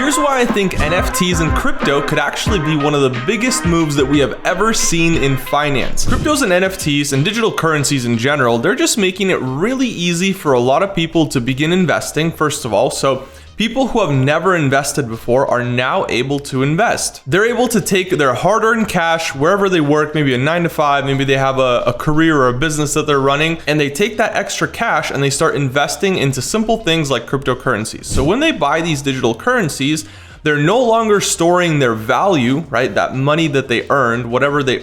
Here's why I think NFTs and crypto could actually be one of the biggest moves that we have ever seen in finance. Cryptos and NFTs and digital currencies in general, they're just making it really easy for a lot of people to begin investing, first of all. So people who have never invested before are now able to invest. They're able to take their hard-earned cash wherever they work, maybe a 9-to-5, maybe they have a career or a business that they're running, and they take that extra cash and they start investing into simple things like cryptocurrencies. So when they buy these digital currencies, they're no longer storing their value, right? That money that they earned, whatever they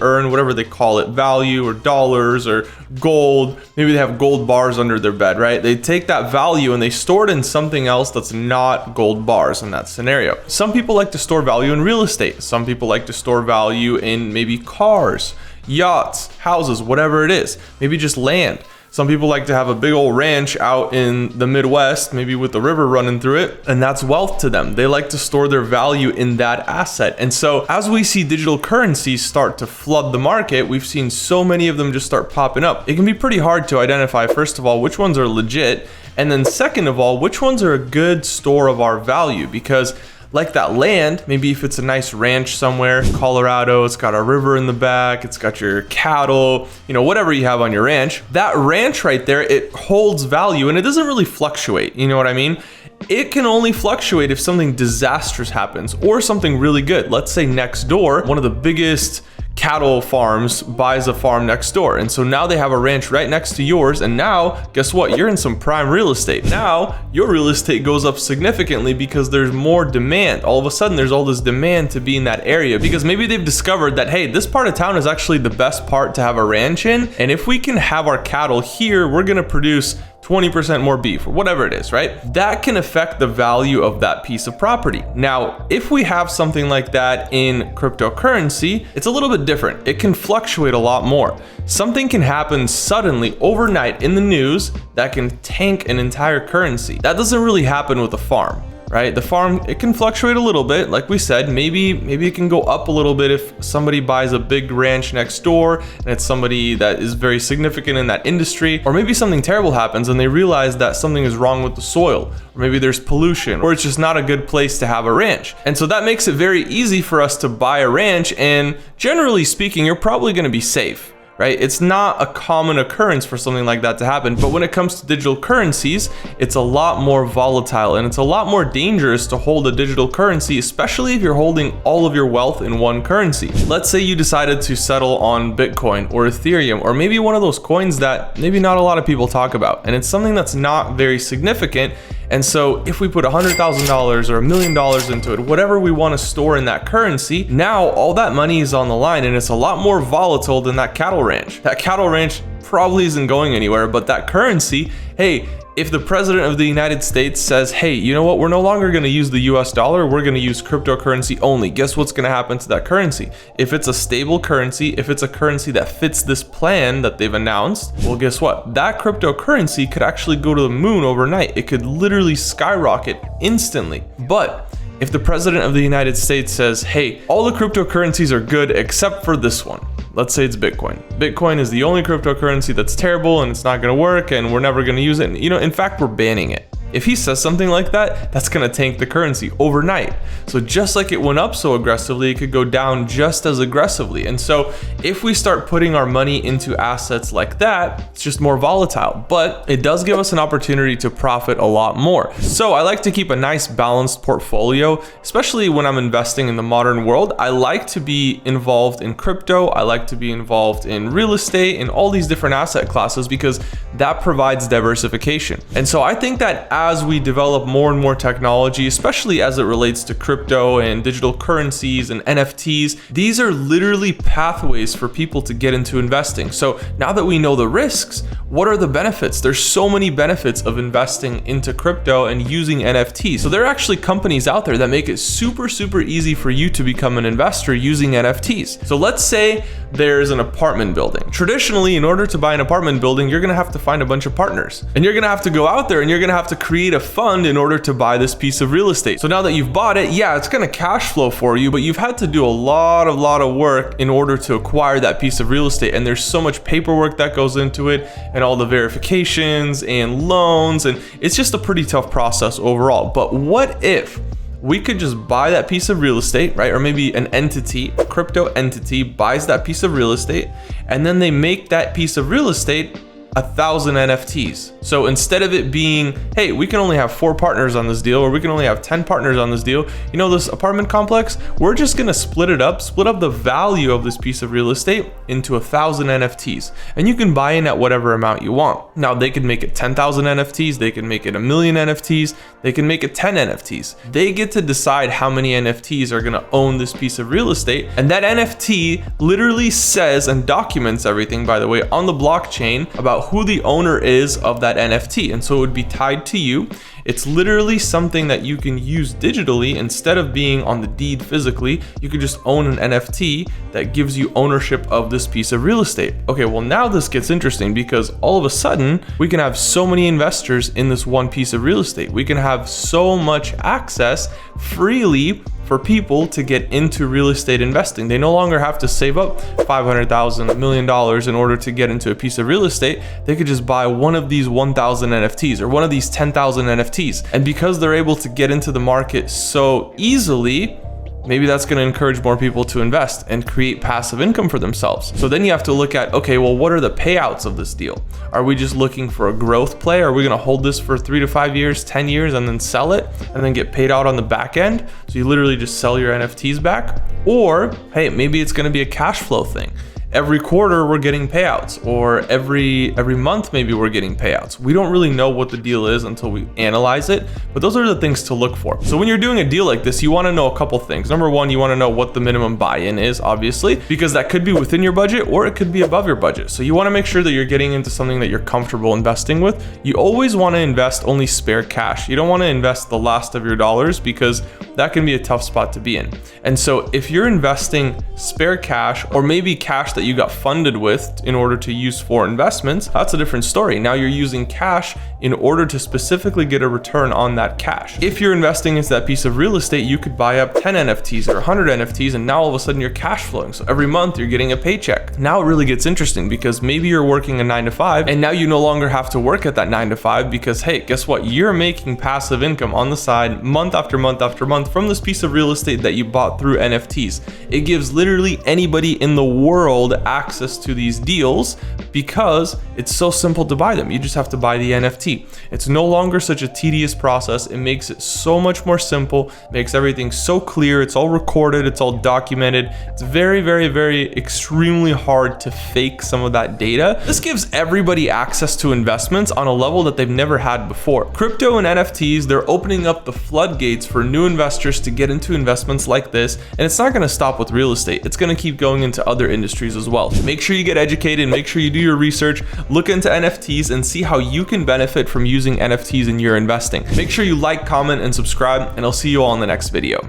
call it, value or dollars or gold. Maybe they have gold bars under their bed, right? They take that value and they store it in something else that's not gold bars in that scenario. Some people like to store value in real estate. Some people like to store value in maybe cars, yachts, houses, whatever it is. Maybe just land. Some people like to have a big old ranch out in the Midwest, maybe with the river running through it, and that's wealth to them. They like to store their value in that asset. And so as we see digital currencies start to flood the market, we've seen so many of them just start popping up. It can be pretty hard to identify, first of all, which ones are legit, and then second of all, which ones are a good store of our value, because like that land, maybe if it's a nice ranch somewhere, Colorado, it's got a river in the back, it's got your cattle, whatever you have on your ranch, that ranch right there, it holds value and it doesn't really fluctuate. You know what I mean? It can only fluctuate if something disastrous happens or something really good. Let's say next door, one of the biggest cattle farms buys a farm next door, and so now they have a ranch right next to yours, and now guess what, you're in some prime real estate. Now your real estate goes up significantly because there's more demand. All of a sudden there's all this demand to be in that area because maybe they've discovered that, hey, this part of town is actually the best part to have a ranch in, and if we can have our cattle here, we're going to produce 20% more beef or whatever it is, right? That can affect the value of that piece of property. Now, if we have something like that in cryptocurrency, it's a little bit different. It can fluctuate a lot more. Something can happen suddenly overnight in the news that can tank an entire currency. That doesn't really happen with a farm. Right? The farm, it can fluctuate a little bit. Like we said, maybe it can go up a little bit if somebody buys a big ranch next door and it's somebody that is very significant in that industry, or maybe something terrible happens and they realize that something is wrong with the soil, or maybe there's pollution, or it's just not a good place to have a ranch. And so that makes it very easy for us to buy a ranch, and generally speaking, you're probably going to be safe. Right? It's not a common occurrence for something like that to happen. But when it comes to digital currencies, it's a lot more volatile and it's a lot more dangerous to hold a digital currency, especially if you're holding all of your wealth in one currency. Let's say you decided to settle on Bitcoin or Ethereum, or maybe one of those coins that maybe not a lot of people talk about, and it's something that's not very significant. And so if we put $100,000 or $1 million into it, whatever we want to store in that currency, now all that money is on the line, and it's a lot more volatile than that cattle ranch. That cattle ranch probably isn't going anywhere, but that currency, hey, if the president of the United States says, hey, you know what, we're no longer going to use the US dollar, we're going to use cryptocurrency only, guess what's going to happen to that currency? If it's a stable currency, if it's a currency that fits this plan that they've announced, well, guess what? That cryptocurrency could actually go to the moon overnight. It could literally skyrocket instantly. But if the president of the United States says, hey, all the cryptocurrencies are good except for this one, let's say it's Bitcoin. Bitcoin is the only cryptocurrency that's terrible and it's not going to work and we're never going to use it. And, in fact, we're banning it. If he says something like that, that's going to tank the currency overnight. So just like it went up so aggressively, it could go down just as aggressively. And so if we start putting our money into assets like that, it's just more volatile, but it does give us an opportunity to profit a lot more. So I like to keep a nice balanced portfolio, especially when I'm investing in the modern world. I like to be involved in crypto. I like to be involved in real estate and all these different asset classes because that provides diversification. And so I think that as we develop more and more technology, especially as it relates to crypto and digital currencies and NFTs, these are literally pathways for people to get into investing. So now that we know the risks, what are the benefits? There's so many benefits of investing into crypto and using NFTs. So there are actually companies out there that make it super, super easy for you to become an investor using NFTs. So let's say there's an apartment building. Traditionally, in order to buy an apartment building, you're gonna have to find a bunch of partners. And you're gonna have to go out there and you're gonna have to create a fund in order to buy this piece of real estate. So now that you've bought it, yeah, it's gonna cash flow for you, but you've had to do a lot of work in order to acquire that piece of real estate. And there's so much paperwork that goes into it and all the verifications and loans, and it's just a pretty tough process overall. But what if we could just buy that piece of real estate, right? Or maybe an entity, a crypto entity buys that piece of real estate, and then they make that piece of real estate 1,000 NFTs. So instead of it being, hey, we can only have 4 partners on this deal, or we can only have 10 partners on this deal, you know, this apartment complex, we're just gonna split up the value of this piece of real estate into 1,000 NFTs. And you can buy in at whatever amount you want. Now they can make it 10,000 NFTs, they can make it 1,000,000 NFTs, they can make it 10 NFTs. They get to decide how many NFTs are gonna own this piece of real estate. And that NFT literally says and documents everything, by the way, on the blockchain about who the owner is of that NFT. And so it would be tied to you. It's literally something that you can use digitally instead of being on the deed physically. You could just own an NFT that gives you ownership of this piece of real estate. Okay, well now this gets interesting because all of a sudden we can have so many investors in this one piece of real estate. We can have so much access freely for people to get into real estate investing. They no longer have to save up $500,000, $1 million in order to get into a piece of real estate. They could just buy one of these 1,000 NFTs or one of these 10,000 NFTs. And because they're able to get into the market so easily, maybe that's going to encourage more people to invest and create passive income for themselves. So then you have to look at, okay, well, what are the payouts of this deal? Are we just looking for a growth play? Are we going to hold this for 3 to 5 years, 10 years, and then sell it and then get paid out on the back end? So you literally just sell your NFTs back? Or, hey, maybe it's going to be a cash flow thing. Every quarter we're getting payouts, or every month maybe we're getting payouts. We don't really know what the deal is until we analyze it, but those are the things to look for. So when you're doing a deal like this, you want to know a couple things. Number one, you want to know what the minimum buy-in is, obviously, because that could be within your budget or it could be above your budget. So you want to make sure that you're getting into something that you're comfortable investing with. You always want to invest only spare cash. You don't want to invest the last of your dollars because that can be a tough spot to be in. And so if you're investing spare cash, or maybe cash that you got funded with in order to use for investments, that's a different story. Now you're using cash in order to specifically get a return on that cash. If you're investing into that piece of real estate, you could buy up 10 NFTs or 100 NFTs, and now all of a sudden you're cash flowing. So every month you're getting a paycheck. Now it really gets interesting because maybe you're working a 9 to 5 and now you no longer have to work at that 9 to 5 because, hey, guess what? You're making passive income on the side month after month after month from this piece of real estate that you bought through NFTs. It gives literally anybody in the world access to these deals because it's so simple to buy them. You just have to buy the NFT. It's no longer such a tedious process. It makes it so much more simple, makes everything so clear. It's all recorded, it's all documented. It's very, very, very extremely hard to fake some of that data. This gives everybody access to investments on a level that they've never had before. Crypto and NFTs, they're opening up the floodgates for new investors to get into investments like this, and it's not going to stop with real estate. It's going to keep going into other industries as well. Make sure you get educated, make sure you do your research, look into NFTs and see how you can benefit from using NFTs in your investing. Make sure you like, comment, and subscribe, and I'll see you all in the next video.